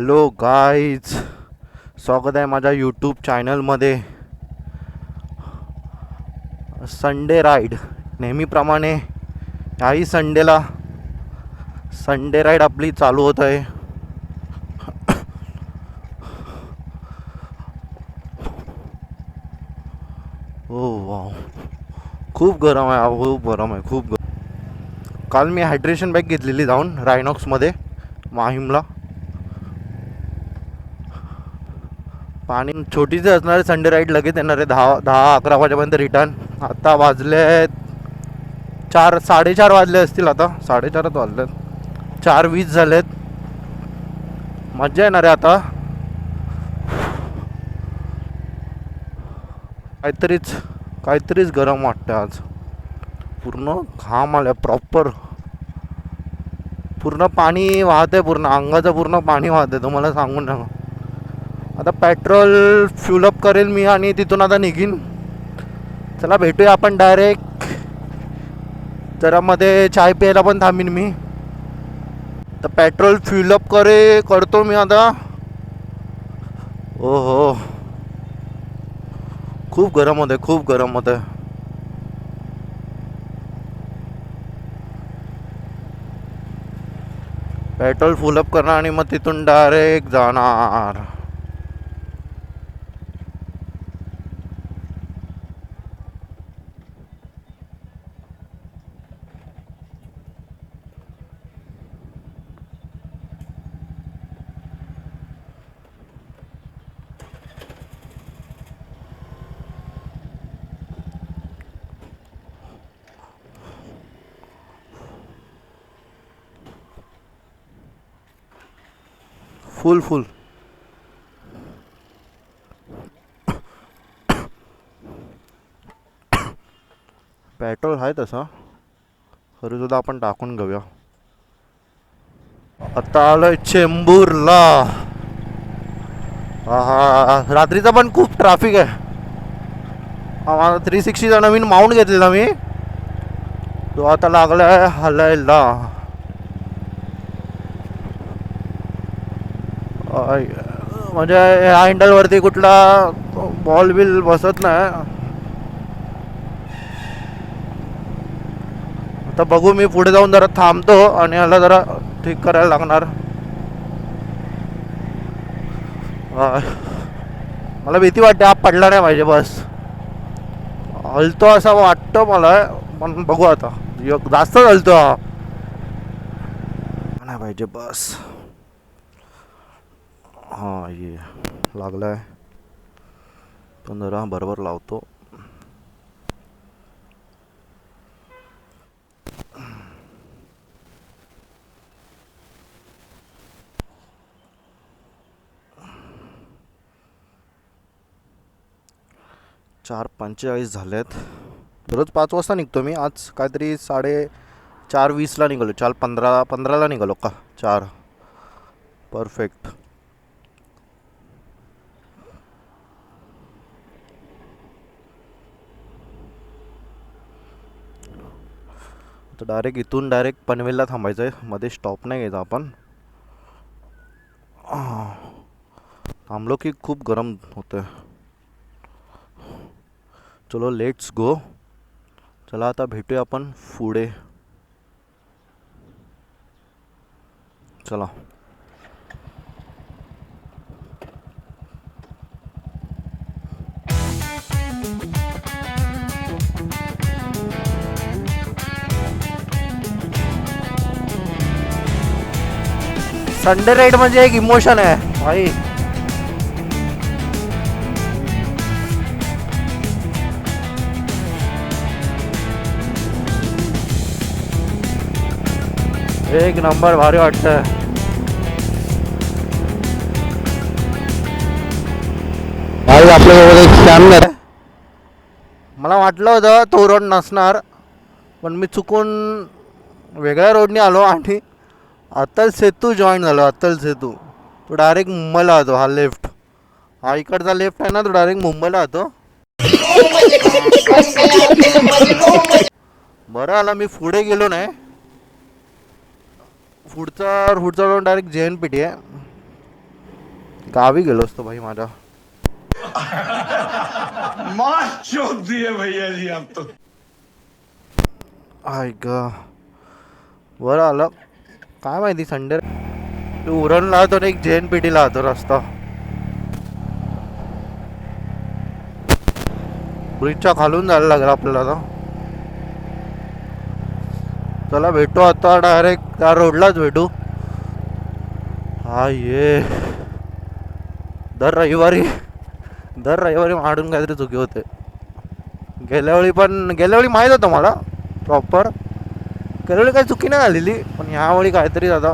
Hello guys, स्वागत आहे माझ्या यूट्यूब चॅनलमध्ये. संडे राईड नेहमीप्रमाणे ह्याही संडेला संडे राईड आपली चालू होत आहे. हो वाव, खूप गरम आहे, खूप गरम आहे, खूप गरम. काल मी हायड्रेशन बॅग घेतलेली जाऊन रायनॉक्समध्ये माहीमला. पाणी छोटीच असणार आहे. संडे राईड लगेच येणार आहे 10-11 वाजेपर्यंत रिटर्न. आता वाजले 4, 4:30 वाजले असतील. आता 4:30 वाजलेत, 4:20 झालेत. मजा येणार आहे आता. काहीतरीच गरम वाटतं आज. पूर्ण घाम आलं प्रॉपर. पूर्ण पाणी वाहतंय, पूर्ण अंगाचं पूर्ण पाणी वाहतंय, तुम्हाला सांगून ना. आता पेट्रोल फ्युलअप करेल मी आणि तिथून आता निघीन. चला भेटूया आपण डायरेक्ट. जरा मध्ये चाय प्यायला पण थांबीन मी. तर पेट्रोल फ्युलअप करतो मी आता. ओ हो, खूप गरम होतं, खूप गरम होतं. पेट्रोल फुलअप करणार आणि मग तिथून डायरेक्ट जाणार. फुल पेट्रोल आहे तसं, खरं सुद्धा आपण टाकून घेऊया. आता आलोय चेंबूरला. हा, रात्रीचा पण खूप ट्रॅफिक आहे. माझा 360चा नवीन माउंट घेतलेला मी, तो आता लागलाय हलायला. म्हणजे ह्या हँडलवरती कुठला बॉल बिल बसत नाही. आता बघू, मी पुढे जाऊन जरा थांबतो आणि ह्याला जरा ठीक करायला लागणार. मला भीती वाटते, हा पडला नाही पाहिजे. बस हलतो असं वाटतं मला, पण बघू आता. जास्त हलतो हा नाही पाहिजे. बस हां, ये लागलाय, पण जरा बरोबर लावतो. चार 45 झालेत. रोज 5 वाजता निघतो मी. आज काहीतरी 4:20ला निघालो. 4:15ला निघालो का? 4 परफेक्ट. तर डायरेक्ट इथून डायरेक्ट पनवेलला थांबायचं आहे. मध्ये स्टॉप नाही घ्यायचा आपण. थांबलो की खूप गरम होतं. चलो लेट्स गो. चला आता भेटूया आपण पुढे. चला. संडे राईड म्हणजे एक इमोशन आहे भाई. एक नंबर भारी वाटतं. आपल्यासोबत एक स्कॅम आहे. मला वाटलं होतं तो रोड नसणार, पण मी चुकून वेगळ्या रोडने आलो आणि अत्तल सेतू जॉईन झालो. अत्तल सेतू तो डायरेक्ट मुंबईला जातो. हा लेफ्ट, हा इकडचा लेफ्ट आहे ना, तो डायरेक्ट मुंबईला जातो. बरं आला मी पुढे गेलो नाही. पुढचा रोड डायरेक्ट JNPT आहे. गावी गेलो असतो भाई माझ्या. मार चोक दिए भैया जी आप तो. आय ग बरं आलं. काय माहिती संडे तू उरणला राहतो ना एक जैन पेटीला राहतो रस्ता ब्रिजच्या खालून जायला लागेल आपल्याला आता. चला भेटू आता डायरेक्ट त्या रोडलाच भेटू. हा ये दर रविवारी माडून काहीतरी चुकी होते. गेल्या वेळी माहीत होतं मला प्रॉपर. गेल्या वेळी काही चुकी नाही झालेली पण ह्यावेळी काहीतरी दादा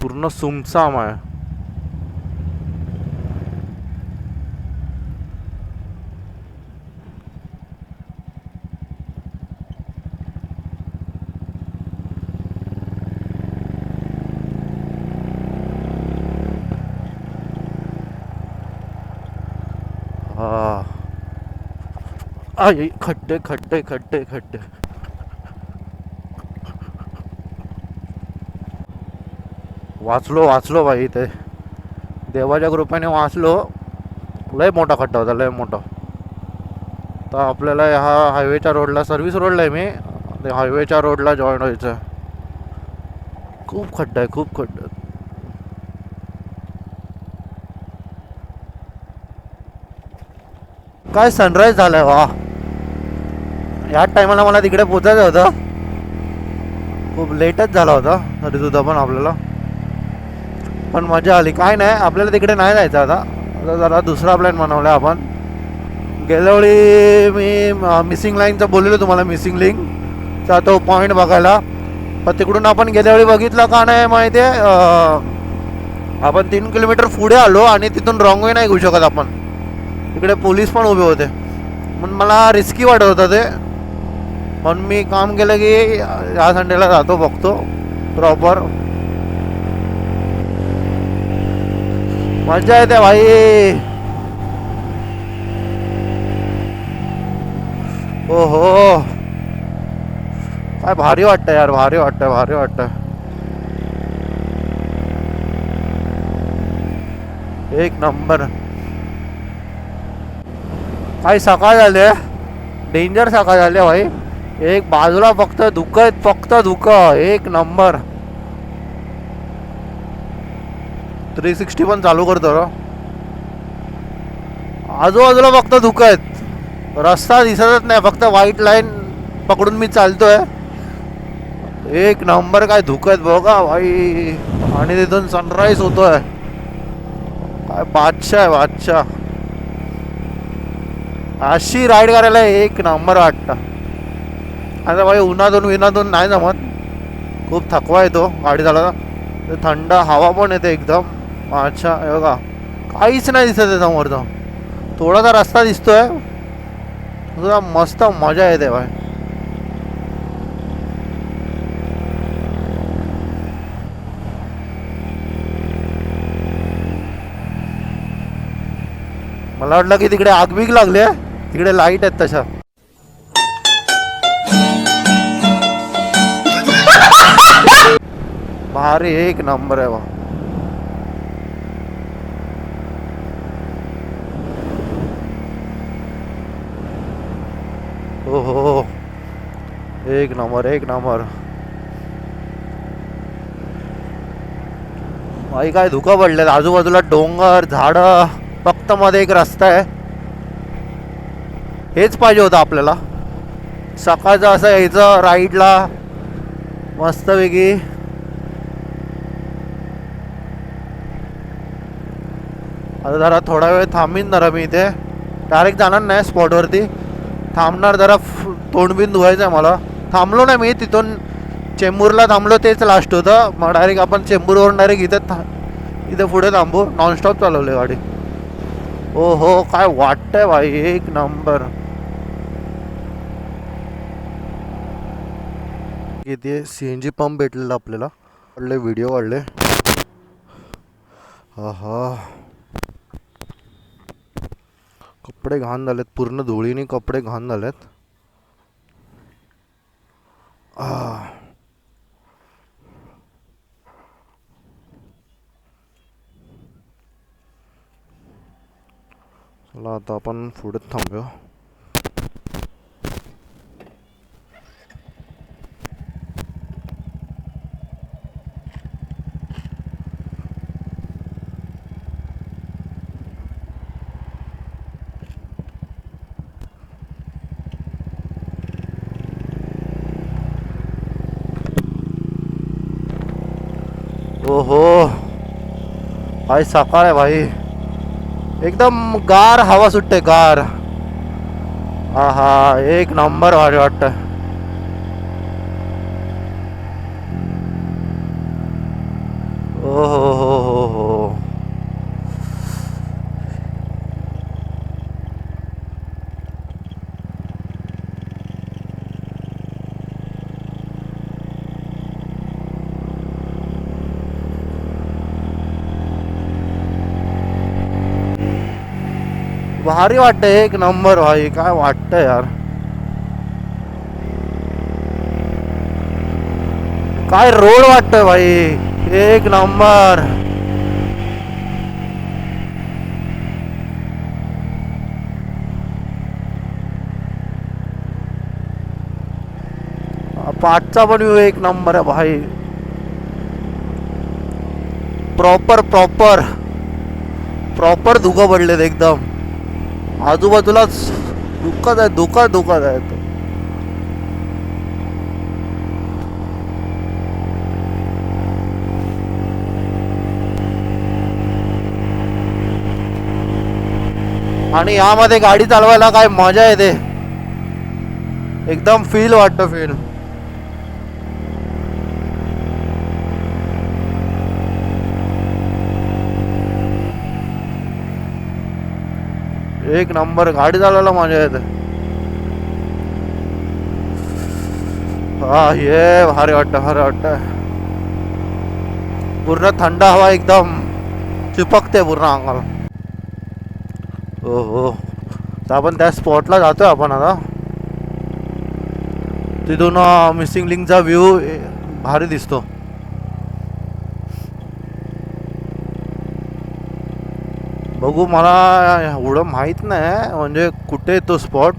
पूर्ण सुमसाम आहे. हा खड्डे खड्डे खड्डे खड्डे. वाचलो भाई ते देवाच्या कृपेने वाचलो. लय मोठा खड्डा होता लय मोठा. तर आपल्याला ह्या हायवेच्या रोडला सर्व्हिस रोडला आहे मी. ते हायवेच्या रोडला जॉईन व्हायचं आहे. खूप खड्डा आहे खूप खड्डा. काय सनराईज झालाय वा. याच टायमाला मला तिकडे पोचायचं होतं. खूप लेटच झाला होता तरी सुद्धा पण आपल्याला पण मजा आली. काय नाही आपल्याला तिकडे नाही जायचं आता जरा दुसरा प्लॅन बनवला आपण. गेल्या वेळी मी मिसिंग लाईनचं बोललेलो तुम्हाला. मिसिंग लिंकचा तो पॉईंट बघायला पण तिकडून आपण गेल्या वेळी बघितलं का नाही माहिती आहे. आपण 3 किलोमीटर पुढे आलो आणि तिथून रॉंग वे नाही घेऊ शकत आपण. तिकडे पोलीस पण उभे होते म्हणून मला रिस्की वाटत होतं ते. म्हणून मी काम केलं की या संडेला जातो बघतो प्रॉपर. मजा येते भाई. हो हो काय भारी वाटतं यार. भारी वाटतं. एक नंबर. काही सकाळ झाले डेंजर सकाळ झाले भाई. एक बाजूला फक्त धुकं एक नंबर. 360 पण चालू करतो रो. आजूबाजूला फक्त धुकं आहेत. रस्ता दिसतच नाही फक्त व्हाईट लाईन पकडून मी चालतोय. एक नंबर काय धुकं आहेत बघा भाई. आणि तिथून सनराईज होतोय. काय बादशाह आहे बादशाह. अशी राईड करायला एक नंबर वाटतं. आता भाई उन्हातून नाही जमत. खूप थकवा येतो गाडी चालवता. थंड हवा पण येते एकदम. अच्छा हे बघा काहीच नाही दिसत आहे समोरचं. थोडासा रस्ता दिसतोय. तुझा मस्त मजा येते भाई. मला वाटलं की तिकडे आग बिग लागली आहे. तिकडे लाईट आहेत तशा. भारी एक नंबर आहे बा. हो एक नंबर. भाई काय धुकं पडलेत. आजूबाजूला डोंगर झाड फक्त मध्ये एक रस्ता आहे. हेच पाहिजे होतं आपल्याला. सकाळचं असं यायचं राईडला मस्तपैकी. आता जरा थोडा वेळ थांबीन जरा मी इथे. डायरेक्ट जाणार नाही स्पॉटवरती. थांबणार जरा तोंडबिन धुवायचं आहे मला. थांबलो नाही मी तिथून चेंबूरला थांबलो तेच लास्ट होतं. मग डायरेक्ट आपण चेंबूरवरून डायरेक्ट इथे पुढे थांबू. नॉनस्टॉप चालवली गाडी. हो हो काय वाटतंय भाई एक नंबर. इथे CNG पंप भेटलेला आपल्याला. काढले व्हिडिओ काढले. हा कपडे घाण झालेत पूर्ण धुळीने कपडे घाण झालेत. आह. चला आता आपण पुढे थांबूया. ओहो, भाई सकाळ आहे भाई. एकदम गार हवा सुटते, गार. हा हा, एक नंबर भारी वाटतं. ओ हो. भारी वाटतंय, एक नंबर भाई. काय वाटतं यार, काय रोड वाटतंय भाई. एक नंबर. पाठचा पण व्ह्यू एक नंबर आहे भाई. प्रॉपर प्रॉपर प्रॉपर धुकं पडलेत एकदम. आजूबाजूलाच धुकंच आहे, धुकंच आहे तो. आणि यामध्ये गाडी चालवायला काय मजा येते. एकदम फील वाटतं, फील. एक नंबर गाडी चालवायला मजा येते. हा, ये भारी वाटतं. पूर्ण थंड हवा एकदम चिपकते पूर्ण अंगाला. हो, तर आपण त्या स्पॉटला जातोय आपण आता. तिथून मिसिंग लिंकचा व्ह्यू भारी दिसतो. बघू, मला एवढं माहीत नाही म्हणजे कुठे तो स्पॉट.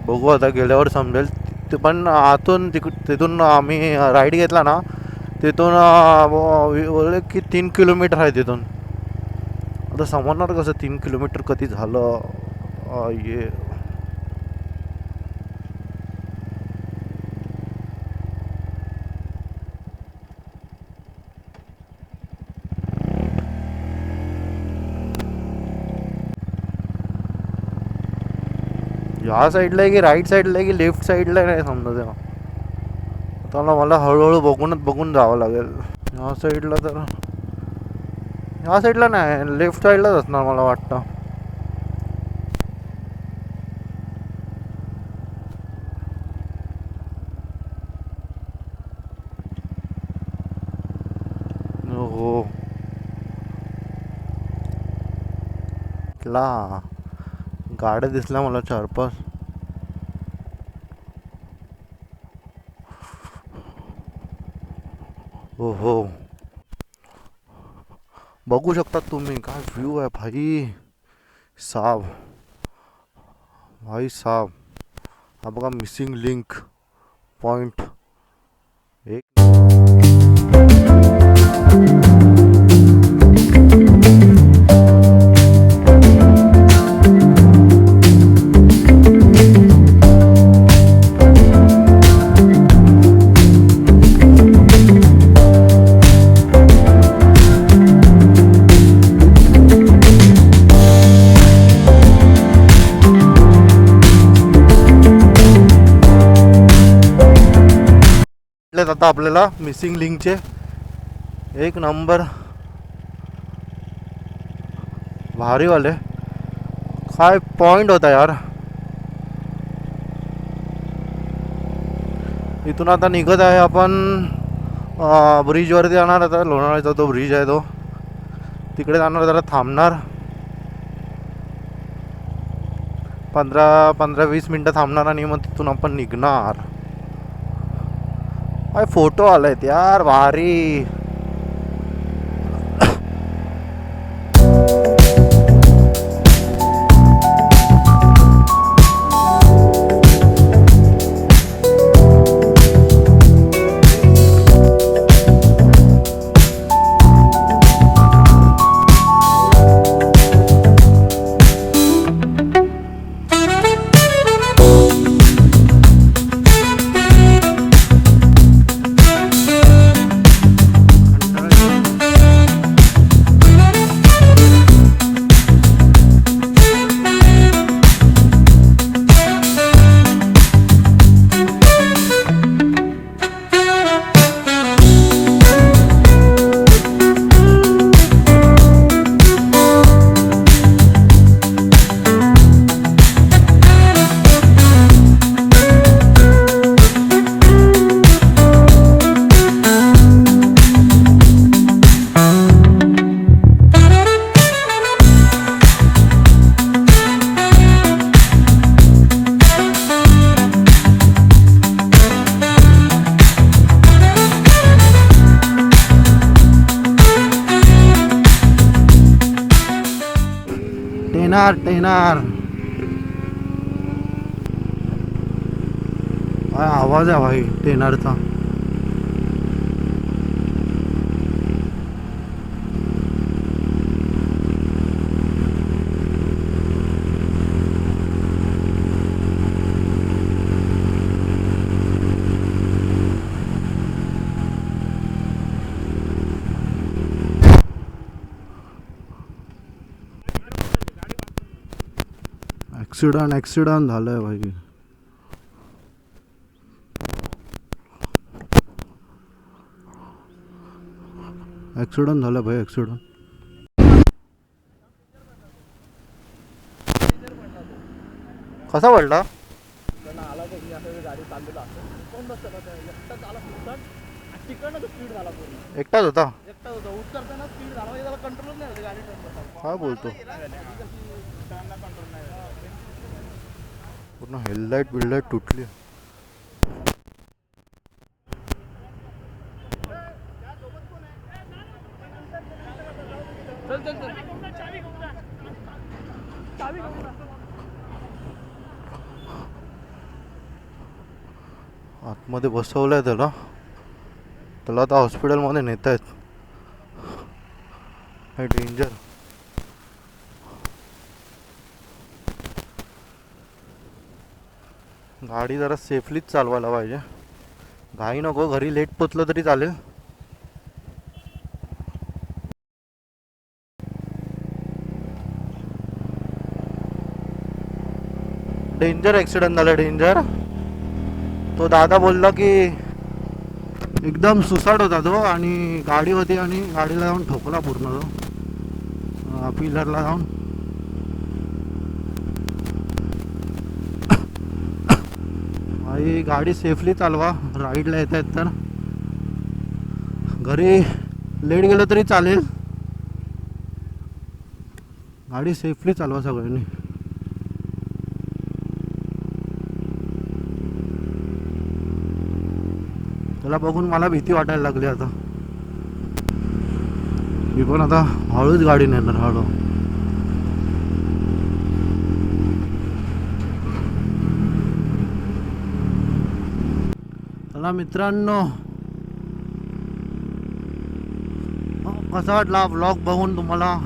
बघू आता गेल्यावर समजेल. ते पण आतून तिथून आम्ही राईड घेतला ना, तिथून बोलले की 3 किलोमीटर आहे तिथून. आता समजणार कसं 3 किलोमीटर कधी झालं. ये या साईडला आहे की राईट साईडला आहे की लेफ्ट साईडला नाही समजा. तेव्हा मला हळूहळू बघून जावं लागेल. या साईडला तर, या साईडला नाही, लेफ्ट साईडलाच असणार मला वाटतं. हो, ला गाड्या दिसल्या मला 4-5. हो, बघू शकता तुम्ही काय व्ह्यू आहे भाई साहब. भाई साहब, हा बघा मिसिंग लिंक पॉइंट. एक आता आपल्याला मिसिंग लिंकचे एक नंबर भारीवाले काय पॉइंट होता यार. इथून आता निघत आहे आपण ब्रिजवरती जाणार. आता लोणावळ्याचा तो ब्रिज आहे तो, तिकडे जाणार, जरा थांबणार. 15-20 मिनटं थांबणार आणि मग तिथून आपण निघणार. काय फोटो आलायत यार भारी. टेनार काय आवाज आहे भाई टेनारचा. ॲक्सिडंट झालंय भाई. ॲक्सिडंट झालं भाई ॲक्सिडंट. कसा पडला? एकटाच होता. काय बोलतो? पूर्ण हेडलाईट बिल्डलाईट तुटली. आतमध्ये बसवलंय त्याला आता हॉस्पिटलमध्ये नेत आहेत. हे डेंजर. गाडी जरा सेफलीच चालवायला पाहिजे. घाई नको. घरी लेट पोचलं तरी चालेल. डेंजर ॲक्सिडेंट झाला डेंजर. तो दादा बोलला की एकदम सुसाट होता तो आणि गाडी होती आणि गाडीला जाऊन ठोकला पूर्ण तो पिलरला जाऊन. गाडी सेफली चालवा. राईडला येत आहेत तर घरी लेट गेलो तरी चालेल. गाडी सेफली चालवा सगळ्यांनी. त्याला बघून मला भीती वाटायला लागली आता. मी पण आता हळूच गाडी नेणार हळू. चला मित्रांनो, कसा वाटला व्लॉग बघून तुम्हाला?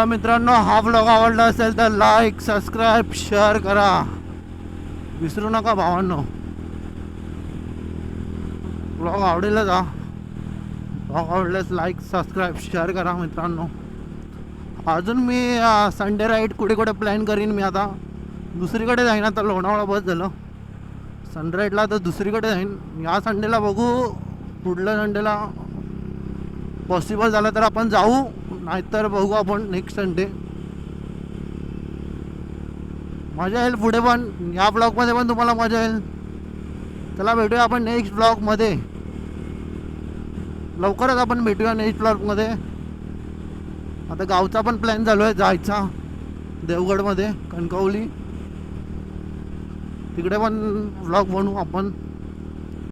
मित्रांनो, हा व्लॉग आवडला असेल तर लाईक, सबस्क्राईब, शेअर करा विसरू नका भावांनो. व्लॉग आवडेलच हा. व्लॉग आवडल्यास लाईक, सबस्क्राईब, शेअर करा मित्रांनो. अजून मी संडे राईड कुठे कुठे प्लॅन करीन. मी आता दुसरीकडे जाईन. आता लोणावळा बस झालं. संडे राईडला तर दुसरीकडे जाईन. या संडेला बघू. पुढल्या संडेला पॉसिबल झालं तर आपण जाऊ, नाहीतर बघू आपण नेक्स्ट संडे. मजा येईल पुढे पण. या ब्लॉगमध्ये पण तुम्हाला मजा येईल. चला भेटूया आपण नेक्स्ट ब्लॉगमध्ये. लवकरच आपण भेटूया नेक्स्ट ब्लॉगमध्ये. आता गावचा पण प्लॅन चालू आहे जायचा देवगडमध्ये, कणकवली. तिकडे पण व्लॉग बनवू आपण.